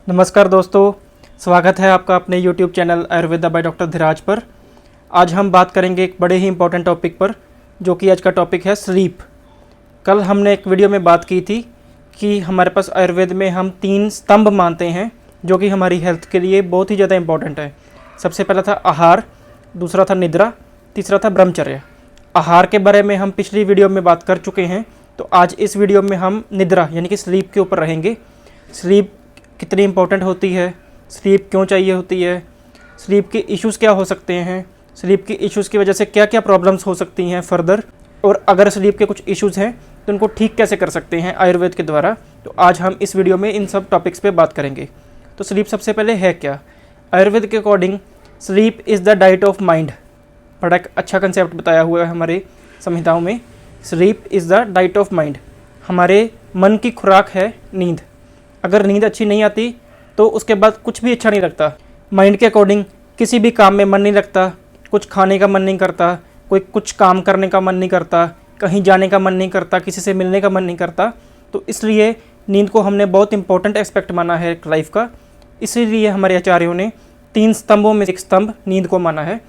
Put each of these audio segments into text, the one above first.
नमस्कार दोस्तों, स्वागत है आपका अपने YouTube channel Ayurveda by doctor Dheeraj पर। आज हम बात करेंगे एक बड़े ही इंपॉर्टेंट टॉपिक पर, जो कि आज का टॉपिक है स्लीप। कल हमने एक वीडियो में बात की थी कि हमारे पास आयुर्वेद में हम 3 स्तंभ मानते हैं जो कि हमारी हेल्थ के लिए बहुत ही ज़्यादा इंपॉर्टेंट है। सबसे पहला था आहार, दूसरा था निद्रा, तीसरा था ब्रह्मचर्य। आहार के बारे में हम पिछली वीडियो में बात कर चुके हैं, तो आज इस वीडियो में हम निद्रा यानी कि स्लीप के ऊपर रहेंगे। स्लीप कितनी इंपॉर्टेंट होती है, स्लीप क्यों चाहिए होती है, स्लीप के इश्यूज़ क्या हो सकते हैं, स्लीप के इश्यूज़ की वजह से क्या क्या प्रॉब्लम्स हो सकती हैं फर्दर, और अगर स्लीप के कुछ इश्यूज़ हैं तो उनको ठीक कैसे कर सकते हैं आयुर्वेद के द्वारा। तो आज हम इस वीडियो में इन सब टॉपिक्स पे बात करेंगे। तो स्लीप सबसे पहले है क्या? आयुर्वेद के according sleep is the diet of mind. बड़ा एक अच्छा कंसेप्ट बताया हुआ है हमारे संहिताओं में। Sleep is the diet of mind. हमारे मन की खुराक है नींद। अगर नींद अच्छी नहीं आती तो उसके बाद कुछ भी अच्छा नहीं लगता। माइंड के अकॉर्डिंग किसी भी काम में मन नहीं लगता, कुछ खाने का मन नहीं करता, कोई कुछ काम करने का मन नहीं करता, कहीं जाने का मन नहीं करता, किसी से मिलने का मन नहीं करता। तो इसलिए नींद को हमने बहुत इंपॉर्टेंट एस्पेक्ट माना है लाइफ का। इसीलिए हमारे आचार्यों ने 3 स्तंभों में एक स्तंभ नींद को माना है।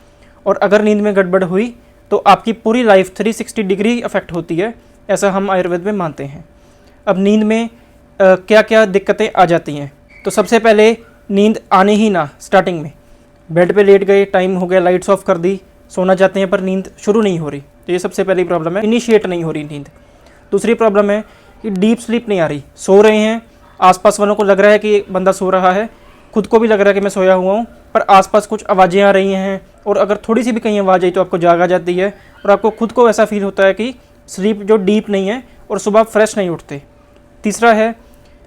और अगर नींद में गड़बड़ हुई तो आपकी पूरी लाइफ 360 डिग्री अफेक्ट होती है, ऐसा हम आयुर्वेद में मानते हैं। अब नींद में क्या क्या दिक्कतें आ जाती हैं? तो सबसे पहले नींद आने ही ना, स्टार्टिंग में बेड पे लेट गए, टाइम हो गया, लाइट्स ऑफ कर दी, सोना चाहते हैं पर नींद शुरू नहीं हो रही, तो ये सबसे पहली प्रॉब्लम है, इनिशिएट नहीं हो रही नींद। दूसरी प्रॉब्लम है कि डीप स्लीप नहीं आ रही। सो रहे हैं, आसपास वालों को लग रहा है कि बंदा सो रहा है, खुद को भी लग रहा है कि मैं सोया हुआ हूँ, पर आसपास कुछ आवाज़ें आ रही हैं, और अगर थोड़ी सी भी कहीं आवाज़ आई तो आपको जाग आ जाती है, और आपको खुद को ऐसा फील होता है कि स्लीप जो डीप नहीं है, और सुबह फ्रेश नहीं उठते। तीसरा है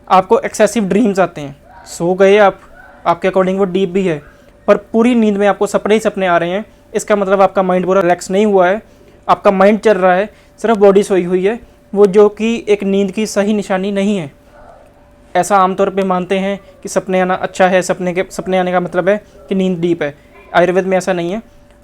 आपको एक्सेसिव ड्रीम्स आते हैं। सो गए आप, आपके अकॉर्डिंग वो डीप भी है, पर पूरी नींद में आपको सपने ही सपने आ रहे हैं। इसका मतलब आपका माइंड पूरा रिलैक्स नहीं हुआ है, आपका माइंड चल रहा है, सिर्फ बॉडी सोई हुई है, वो जो कि एक नींद की सही निशानी नहीं है। ऐसा आमतौर पे मानते हैं कि सपने आना अच्छा है, सपने आने का मतलब है कि नींद डीप है। आयुर्वेद में ऐसा नहीं है।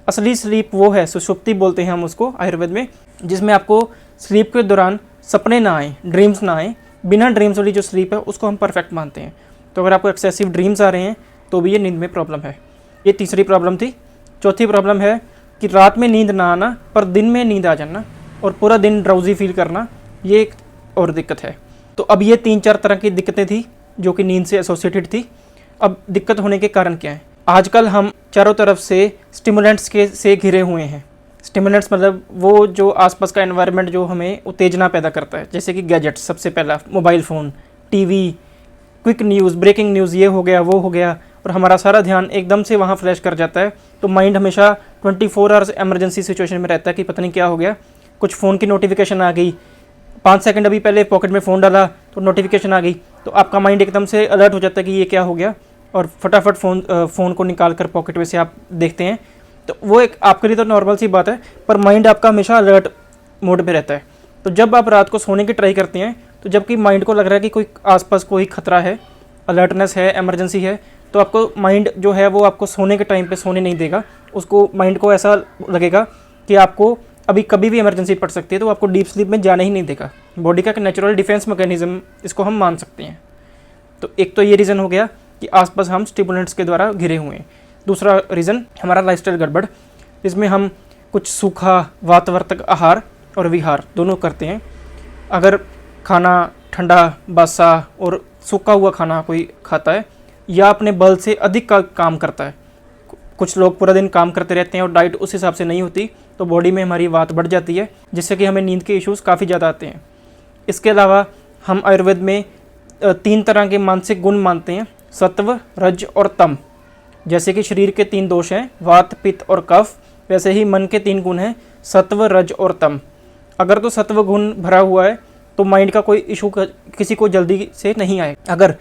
असली स्लीप वो है, सुषुप्ति बोलते हैं हम उसको आयुर्वेद में, जिसमें आपको स्लीप के दौरान सपने ना आए, ड्रीम्स ना आए। बिना ड्रीम्स वाली जो स्लीप है उसको हम परफेक्ट मानते हैं। तो अगर आपको एक्सेसिव ड्रीम्स आ रहे हैं तो भी ये नींद में प्रॉब्लम है। ये तीसरी प्रॉब्लम थी। चौथी प्रॉब्लम है कि रात में नींद ना आना पर दिन में नींद आ जाना और पूरा दिन ड्राउजी फील करना, ये एक और दिक्कत है। तो अब ये 3-4 तरह की दिक्कतें थी जो कि नींद से एसोसिएटेड थी। अब दिक्कत होने के कारण क्या है? आजकल हम चारों तरफ से स्टिमुलेंट्स से घिरे हुए हैं। स्टिमुलेंट्स मतलब वो जो आसपास का एनवायरनमेंट जो हमें उत्तेजना पैदा करता है, जैसे कि गैजेट्स, सबसे पहला mobile phone, TV, quick news, breaking news, ये हो गया वो हो गया, और हमारा सारा ध्यान एकदम से वहाँ फ्लैश कर जाता है। तो माइंड हमेशा 24 आवर्स एमरजेंसी सिचुएशन में रहता है कि पता नहीं क्या हो गया, कुछ फ़ोन की नोटिफिकेशन आ गई, 5 सेकंड अभी पहले पॉकेट में फ़ोन डाला तो नोटिफिकेशन आ गई, तो आपका माइंड एकदम से अलर्ट हो जाता है कि ये क्या हो गया, और फटाफट फ़ोन को निकाल कर पॉकेट में से आप देखते हैं। तो वो एक आपके लिए तो नॉर्मल सी बात है, पर माइंड आपका हमेशा अलर्ट मोड पे रहता है। तो जब आप रात को सोने की ट्राई करते हैं, तो जबकि माइंड को लग रहा है कि कोई आसपास कोई खतरा है, अलर्टनेस है, इमरजेंसी है, तो आपको माइंड जो है वो आपको सोने के टाइम पे सोने नहीं देगा। उसको, माइंड को ऐसा लगेगा कि आपको अभी कभी भी इमरजेंसी पड़ सकती है, तो आपको डीप स्लीप में जाने ही नहीं देगा। बॉडी का एक नेचुरल डिफेंस मैकेनिज्म इसको हम मान सकते हैं। तो एक तो ये रीज़न हो गया कि आसपास हम स्टिमुलेंट्स के द्वारा घिरे हुए हैं। दूसरा रीज़न हमारा लाइफस्टाइल गड़बड़, जिसमें हम कुछ सूखा, वातवर्तक आहार और विहार दोनों करते हैं। अगर खाना ठंडा, बासा और सूखा हुआ खाना कोई खाता है, या अपने बल से अधिक का काम करता है, कुछ लोग पूरा दिन काम करते रहते हैं और डाइट उस हिसाब से नहीं होती, तो बॉडी में हमारी वात बढ़ जाती है, जिससे कि हमें नींद के इश्यूज़ काफ़ी ज़्यादा आते हैं। इसके अलावा हम आयुर्वेद में 3 तरह के मानसिक गुण मानते हैं, सत्व, रज और तम। जैसे कि शरीर के 3 दोष हैं, वात, पित्त और कफ, वैसे ही मन के 3 गुण हैं, सत्व, रज और तम। अगर तो सत्व गुण भरा हुआ है तो माइंड का कोई इशू किसी को जल्दी से नहीं आए। अगर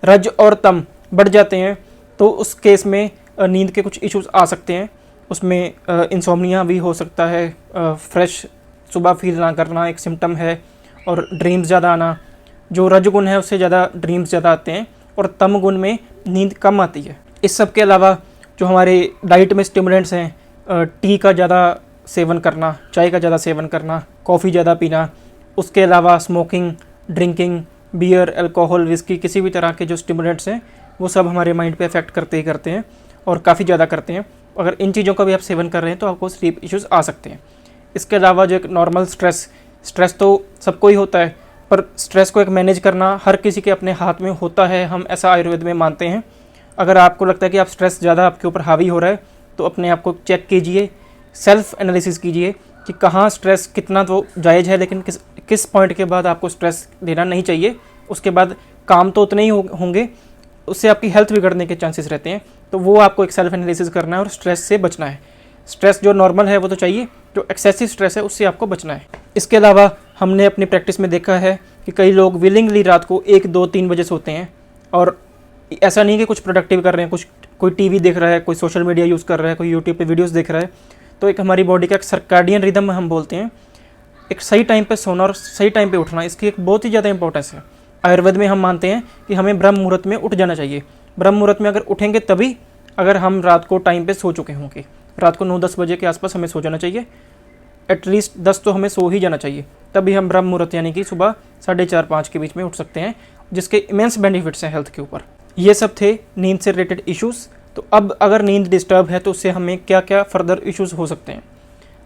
रज और तम बढ़ जाते हैं तो उस केस में नींद के कुछ इश्यूज आ सकते हैं। उसमें इंसोम्निया भी हो सकता है, फ्रेश सुबह फील ना करना एक सिम्टम है, और ड्रीम्स ज़्यादा आना। जो रजगुण है उससे ज़्यादा ड्रीम्स ज़्यादा आते हैं, और तम गुण में नींद कम आती है। इस सब के अलावा जो हमारे डाइट में स्टिमुलेंट्स हैं, टी का ज़्यादा सेवन करना, चाय का ज़्यादा सेवन करना, कॉफ़ी ज़्यादा पीना, उसके अलावा smoking, drinking, beer, alcohol, whisky, किसी भी तरह के जो स्टिमुलेंट्स हैं वो सब हमारे माइंड पे इफेक्ट करते ही करते हैं और काफ़ी ज़्यादा करते हैं। अगर इन चीज़ों का भी आप सेवन कर रहे हैं तो आपको स्लीप इश्यूज़ आ सकते हैं। इसके अलावा जो एक नॉर्मल स्ट्रेस तो सबको ही होता है, पर स्ट्रेस को एक मैनेज करना हर किसी के अपने हाथ में होता है, हम ऐसा आयुर्वेद में मानते हैं। अगर आपको लगता है कि आप स्ट्रेस ज़्यादा आपके ऊपर हावी हो रहा है तो अपने आप को चेक कीजिए, सेल्फ एनालिसिस कीजिए कि कहाँ स्ट्रेस कितना तो जायज़ है, लेकिन किस पॉइंट के बाद आपको स्ट्रेस लेना नहीं चाहिए। उसके बाद काम तो उतने ही होंगे, उससे आपकी हेल्थ बिगड़ने के चांसेस रहते हैं। तो वो आपको एक सेल्फ एनालिसिस करना है और स्ट्रेस से बचना है। स्ट्रेस जो नॉर्मल है वो तो चाहिए, जो एक्सेसिव स्ट्रेस है उससे आपको बचना है। इसके अलावा हमने अपनी प्रैक्टिस में देखा है कि कई लोग विलिंगली रात को 1, 2, 3 बजे सोते हैं, और ऐसा नहीं कि कुछ प्रोडक्टिव कर रहे हैं, कोई टीवी देख रहा है, कोई सोशल मीडिया यूज़ कर रहा है, कोई यूट्यूब पे वीडियोस देख रहा है। तो एक हमारी बॉडी का एक सर्काडियन रिदम हम बोलते हैं, एक सही टाइम पे सोना और सही टाइम पे उठना, इसकी एक बहुत ही ज़्यादा इंपॉर्टेंस है। आयुर्वेद में हम मानते हैं कि हमें ब्रह्म मुहूर्त में उठ जाना चाहिए। ब्रह्म मुहूर्त में अगर उठेंगे तभी, अगर हम रात को टाइम पे सो चुके होंगे। रात को 9-10 बजे के आसपास हमें सो जाना चाहिए, एटलीस्ट 10 तो हमें सो ही जाना चाहिए, तभी हम ब्रह्म मुहूर्त यानी कि सुबह 4:30-5 के बीच में उठ सकते हैं, जिसके इमेंस बेनिफिट्स हैं हेल्थ के ऊपर। ये सब थे नींद से रिलेटेड इश्यूज़। तो अब अगर नींद डिस्टर्ब है तो उससे हमें क्या क्या फर्दर इश्यूज़ हो सकते हैं।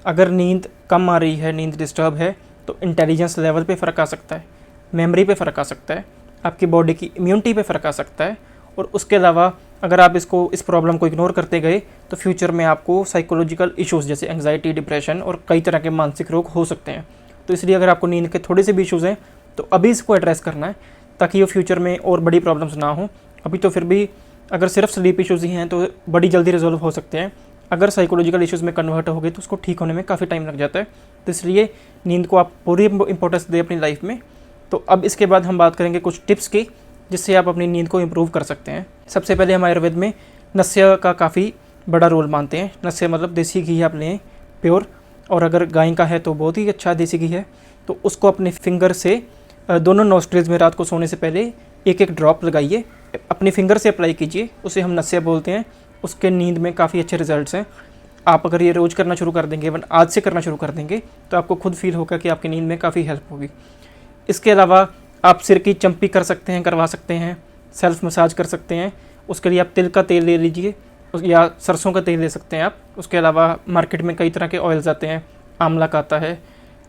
अगर नींद कम आ रही है, नींद डिस्टर्ब है, तो इंटेलिजेंस लेवल पे फ़र्क आ सकता है, मेमोरी पे फ़र्क आ सकता है, आपकी बॉडी की इम्यूनिटी पे फ़र्क आ सकता है। और उसके अलावा अगर आप इस प्रॉब्लम को इग्नोर करते गए तो फ्यूचर में आपको साइकोलॉजिकल इश्यूज़ जैसे एंग्जाइटी, डिप्रेशन और कई तरह के मानसिक रोग हो सकते हैं। तो इसलिए अगर आपको नींद के थोड़े से भी इश्यूज़ हैं तो अभी इसको एड्रेस करना है, ताकि ये फ्यूचर में और बड़ी प्रॉब्लम्स ना हो। अभी तो फिर भी अगर सिर्फ स्लीप इश्यूज़ ही हैं तो बड़ी जल्दी रिजॉल्व हो सकते हैं। अगर साइकोलॉजिकल इश्यूज़ में कन्वर्ट हो गए तो उसको ठीक होने में काफ़ी टाइम लग जाता है। तो इसलिए नींद को आप पूरी इंपॉर्टेंस दें अपनी लाइफ में। तो अब इसके बाद हम बात करेंगे कुछ टिप्स की, जिससे आप अपनी नींद को इम्प्रूव कर सकते हैं। सबसे पहले हम आयुर्वेद में नस्य का काफ़ी बड़ा रोल मानते हैं। नस्य मतलब देसी घी आप लें, प्योर, और अगर गाय का है तो बहुत ही अच्छा देसी घी है। तो उसको अपने फिंगर से दोनों नोस्ट्रिल्स में रात को सोने से पहले एक एक ड्रॉप लगाइए, अपने फिंगर से अप्लाई कीजिए, उसे हम नस्य बोलते हैं। उसके नींद में काफ़ी अच्छे रिजल्ट्स हैं। आप अगर ये रोज़ करना शुरू कर देंगे, इवन आज से करना शुरू कर देंगे, तो आपको खुद फील होगा कि आपकी नींद में काफ़ी हेल्प होगी। इसके अलावा आप सिर की चंपी करवा सकते हैं, सेल्फ मसाज कर सकते हैं। उसके लिए आप तिल का तेल ले लीजिए या सरसों का तेल ले सकते हैं आप। उसके अलावा मार्केट में कई तरह के ऑयल्स आते हैं, आंवला का आता है,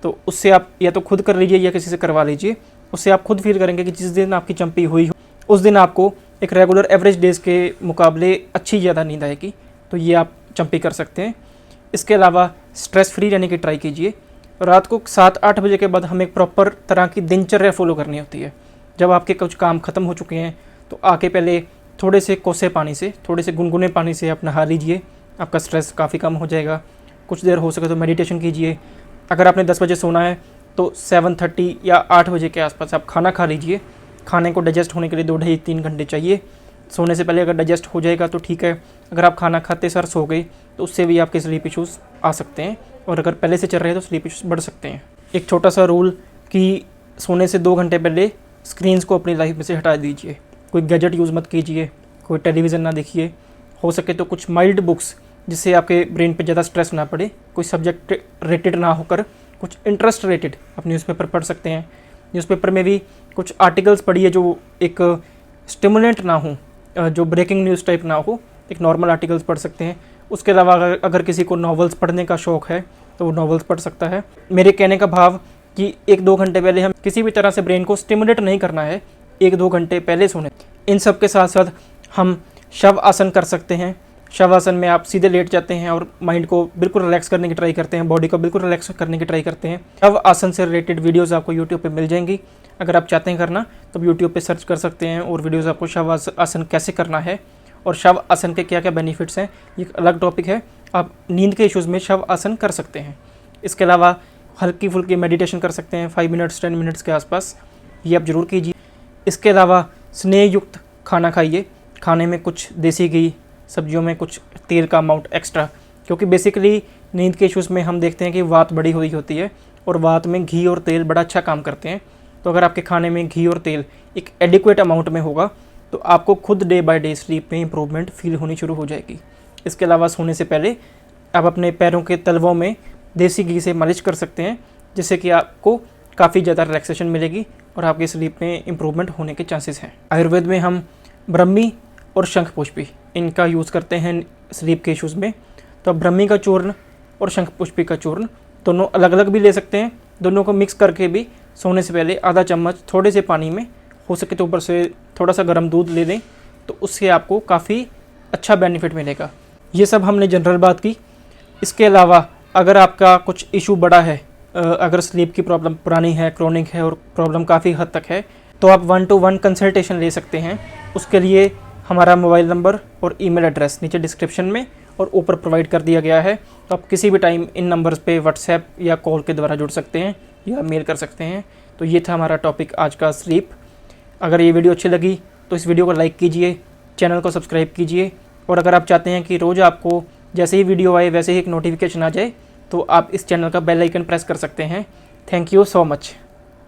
तो उससे आप या तो खुद कर लीजिए या किसी से करवा लीजिए। उससे आप खुद फील करेंगे कि जिस दिन आपकी चंपी हुई हो उस दिन आपको एक रेगुलर एवरेज डेज़ के मुकाबले अच्छी ज़्यादा नींद आएगी। तो ये आप चंपी कर सकते हैं। इसके अलावा स्ट्रेस फ्री रहने की ट्राई कीजिए। रात को 7-8 बजे के बाद हमें एक प्रॉपर तरह की दिनचर्या फॉलो करनी होती है। जब आपके कुछ काम ख़त्म हो चुके हैं तो आके पहले थोड़े से कोसे पानी से, थोड़े से गुनगुने पानी से आप नहा लीजिए, आपका स्ट्रेस काफ़ी कम हो जाएगा। कुछ देर हो सके तो मेडिटेशन कीजिए। अगर आपने 10 बजे सोना है तो 7:30 या 8 बजे के आसपास आप खाना खा लीजिए। खाने को डाइजेस्ट होने के लिए 2-2.5-3 घंटे चाहिए। सोने से पहले अगर डाइजेस्ट हो जाएगा तो ठीक है। अगर आप खाना खाते सर सो गए तो उससे भी आपके स्लीप इश्यूज़ आ सकते हैं, और अगर पहले से चल रहे हैं तो स्लीप इश्यूज़ बढ़ सकते हैं। एक छोटा सा रूल कि सोने से 2 घंटे पहले स्क्रीन्स को अपनी लाइफ में से हटा दीजिए। कोई गैजेट यूज़ मत कीजिए, कोई टेलीविज़न ना देखिए। हो सके तो कुछ माइल्ड बुक्स, जिससे आपके ब्रेन पे ज़्यादा स्ट्रेस ना पड़े, कोई सब्जेक्ट रेटेड ना होकर कुछ इंटरेस्ट रेटेड आप न्यूज़पेपर पढ़ सकते हैं। न्यूज़पेपर में भी कुछ आर्टिकल्स पढ़िए जो एक स्टिमुलेंट ना हो, जो ब्रेकिंग न्यूज़ टाइप ना हो, एक नॉर्मल आर्टिकल्स पढ़ सकते हैं। उसके अलावा अगर किसी को नॉवेल्स पढ़ने का शौक़ है तो वो नॉवेल्स पढ़ सकता है। मेरे कहने का भाव कि 1-2 घंटे पहले हम किसी भी तरह से ब्रेन को स्टिमुलेट नहीं करना है, 1-2 घंटे पहले सोने। इन सब के साथ साथ हम शव आसन कर सकते हैं। शव आसन में आप सीधे लेट जाते हैं और माइंड को बिल्कुल रिलैक्स करने की ट्राई करते हैं, बॉडी को बिल्कुल रिलैक्स करने की ट्राई करते हैं। शव आसन से रिलेटेड वीडियोज़ आपको यूट्यूब पे मिल जाएंगी। अगर आप चाहते हैं करना तो यूट्यूब पे सर्च कर सकते हैं और वीडियोज़ आपको शव आसन कैसे करना है और शव आसन के क्या क्या बेनिफिट्स हैं, ये अलग टॉपिक है। आप नींद के इश्यूज़ में शव आसन कर सकते हैं। इसके अलावा हल्की फुल्की मेडिटेशन कर सकते हैं 5 मिनट्स 10 मिनट्स के आसपास, ये आप ज़रूर कीजिए। इसके अलावा स्नेह युक्त खाना खाइए। खाने में कुछ देसी घी, सब्जियों में कुछ तेल का अमाउंट एक्स्ट्रा, क्योंकि बेसिकली नींद के इश्यूज़ में हम देखते हैं कि वात बढ़ी हुई होती है और वात में घी और तेल बड़ा अच्छा काम करते हैं। तो अगर आपके खाने में घी और तेल एक एडिक्वेट अमाउंट में होगा तो आपको खुद डे बाय डे स्लीप में इंप्रूवमेंट फील होनी शुरू हो जाएगी। इसके अलावा सोने से पहले आप अपने पैरों के तलवों में देसी घी से मालिश कर सकते हैं, जिससे कि आपको काफ़ी ज़्यादा रिलैक्सेशन मिलेगी और आपकी स्लीप में इंप्रूवमेंट होने के चांसेस हैं। आयुर्वेद में हम ब्रह्मी और शंखपुष्पी, इनका यूज़ करते हैं स्लीप के इश्यूज़ में। तो आप ब्रह्मी का चूर्ण और शंखपुष्पी का चूर्ण दोनों अलग अलग भी ले सकते हैं। दोनों को मिक्स करके भी सोने से पहले आधा चम्मच थोड़े से पानी में, हो सके तो ऊपर से थोड़ा सा गर्म दूध ले लें, तो उससे आपको काफ़ी अच्छा बेनिफिट मिलेगा। ये सब हमने जनरल बात की। इसके अलावा अगर आपका कुछ इशू बड़ा है, अगर स्लीप की प्रॉब्लम पुरानी है, क्रोनिक है और प्रॉब्लम काफ़ी हद तक है, तो आप 1-to-1 कंसल्टेशन ले सकते हैं। उसके लिए हमारा मोबाइल नंबर और ईमेल एड्रेस नीचे डिस्क्रिप्शन में और ऊपर प्रोवाइड कर दिया गया है। तो आप किसी भी टाइम इन नंबर्स पे व्हाट्सएप या कॉल के द्वारा जुड़ सकते हैं या मेल कर सकते हैं। तो ये था हमारा टॉपिक आज का, स्लीप। अगर ये वीडियो अच्छी लगी तो इस वीडियो को लाइक कीजिए, चैनल को सब्सक्राइब कीजिए, और अगर आप चाहते हैं कि रोज़ आपको जैसे ही वीडियो आए वैसे ही एक नोटिफिकेशन आ जाए, तो आप इस चैनल का बेल आइकन प्रेस कर सकते हैं। Thank you so much.